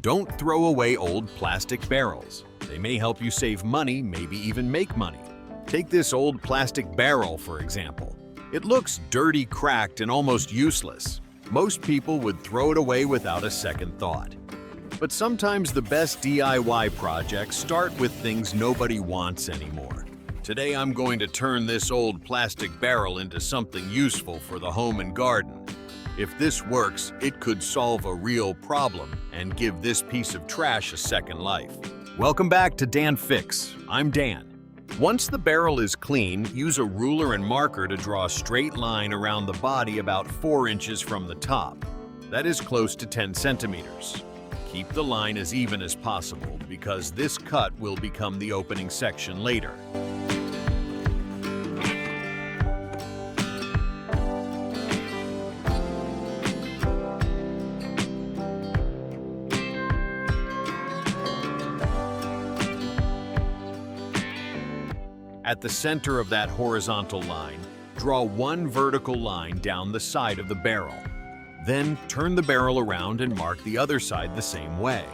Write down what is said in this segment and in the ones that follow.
Don't throw away old plastic barrels. They may help you save money, maybe even make money. Take this old plastic barrel, for example. It looks dirty, cracked, and almost useless. Most people would throw it away without a second thought. But sometimes the best DIY projects start with things nobody wants anymore. Today I'm going to turn this old plastic barrel into something useful for the home and garden. If this works, it could solve a real problem and give this piece of trash a second life. Welcome back to Dan Fix. I'm Dan. Once the barrel is clean, use a ruler and marker to draw a straight line around the body about 4 inches from the top. That is close to 10 centimeters. Keep the line as even as possible because this cut will become the opening section later. At the center of that horizontal line, draw one vertical line down the side of the barrel. Then turn the barrel around and mark the other side the same way.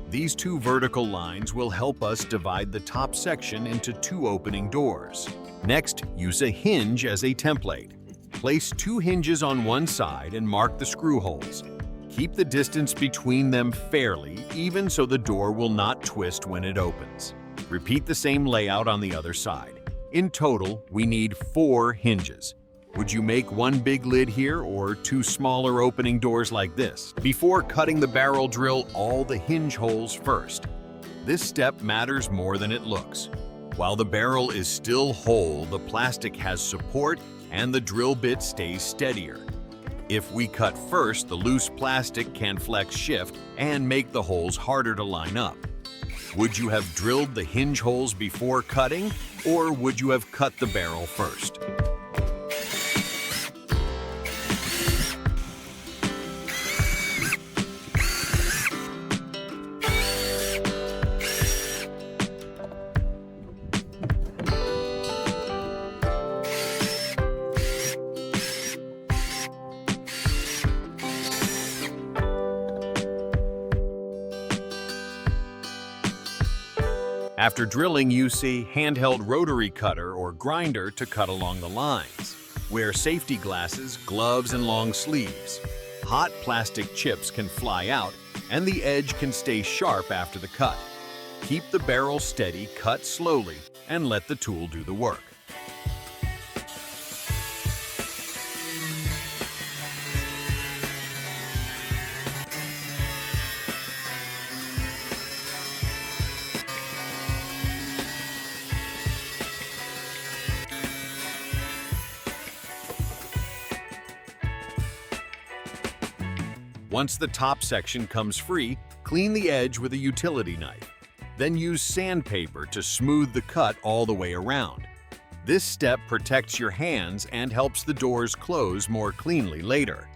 These 2 vertical lines will help us divide the top section into 2 opening doors. Next, use a hinge as a template. Place 2 hinges on one side and mark the screw holes. Keep the distance between them fairly even so the door will not twist when it opens. Repeat the same layout on the other side. In total, we need 4 hinges. Would you make one big lid here or 2 smaller opening doors like this? Before cutting the barrel, drill all the hinge holes first. This step matters more than it looks. While the barrel is still whole, the plastic has support and the drill bit stays steadier. If we cut first, the loose plastic can flex shift and make the holes harder to line up. Would you have drilled the hinge holes before cutting, or would you have cut the barrel first? After drilling, use a handheld rotary cutter or grinder to cut along the lines. Wear safety glasses, gloves, and long sleeves. Hot plastic chips can fly out, and the edge can stay sharp after the cut. Keep the barrel steady, cut slowly, and let the tool do the work. Once the top section comes free, clean the edge with a utility knife. Then use sandpaper to smooth the cut all the way around. This step protects your hands and helps the doors close more cleanly later.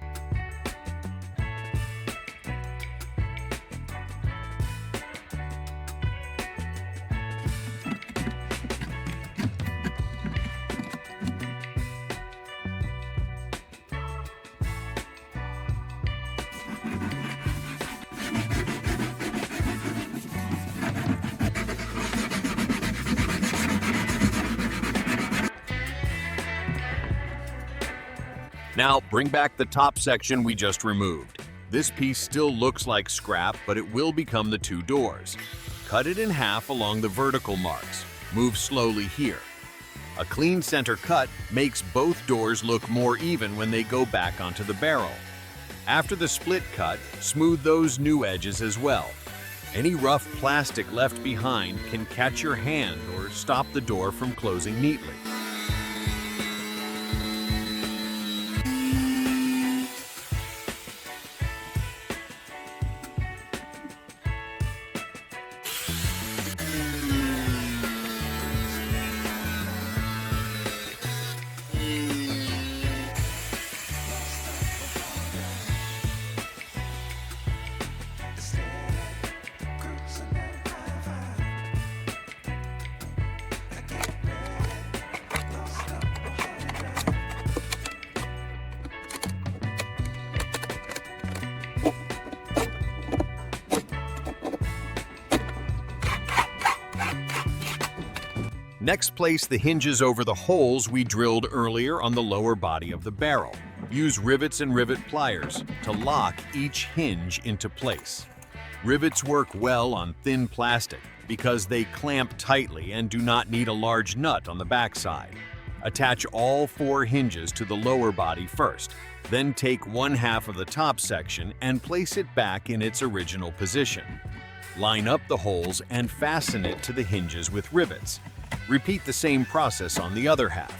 Now, bring back the top section we just removed. This piece still looks like scrap, but it will become the 2 doors. Cut it in half along the vertical marks. Move slowly here. A clean center cut makes both doors look more even when they go back onto the barrel. After the split cut, smooth those new edges as well. Any rough plastic left behind can catch your hand or stop the door from closing neatly. Next, place the hinges over the holes we drilled earlier on the lower body of the barrel. Use rivets and rivet pliers to lock each hinge into place. Rivets work well on thin plastic because they clamp tightly and do not need a large nut on the backside. Attach all 4 hinges to the lower body first. Then take one half of the top section and place it back in its original position. Line up the holes and fasten it to the hinges with rivets. Repeat the same process on the other half.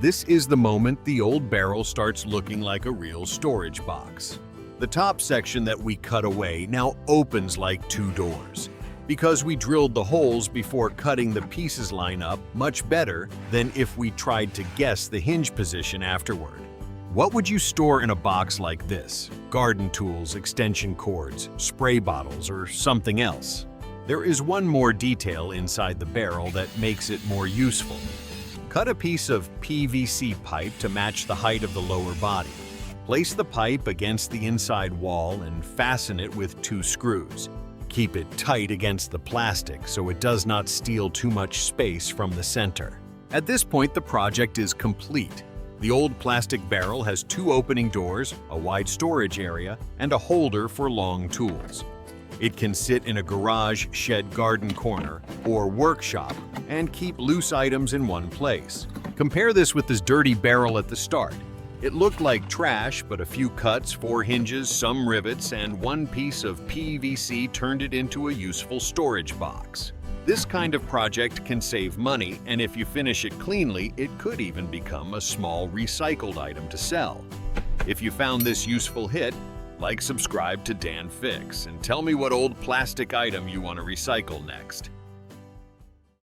This is the moment the old barrel starts looking like a real storage box. The top section that we cut away now opens like 2 doors. Because we drilled the holes before cutting, the pieces line up much better than if we tried to guess the hinge position afterward. What would you store in a box like this? Garden tools, extension cords, spray bottles, or something else? There is one more detail inside the barrel that makes it more useful. Cut a piece of PVC pipe to match the height of the lower body. Place the pipe against the inside wall and fasten it with 2 screws. Keep it tight against the plastic so it does not steal too much space from the center. At this point, the project is complete. The old plastic barrel has 2 opening doors, a wide storage area, and a holder for long tools. It can sit in a garage, shed, garden corner, or workshop and keep loose items in one place. Compare this with this dirty barrel at the start. It looked like trash, but a few cuts, 4 hinges, some rivets, and 1 piece of PVC turned it into a useful storage box. This kind of project can save money, and if you finish it cleanly, it could even become a small recycled item to sell. If you found this useful, subscribe to Dan Fix, and tell me what old plastic item you want to recycle next.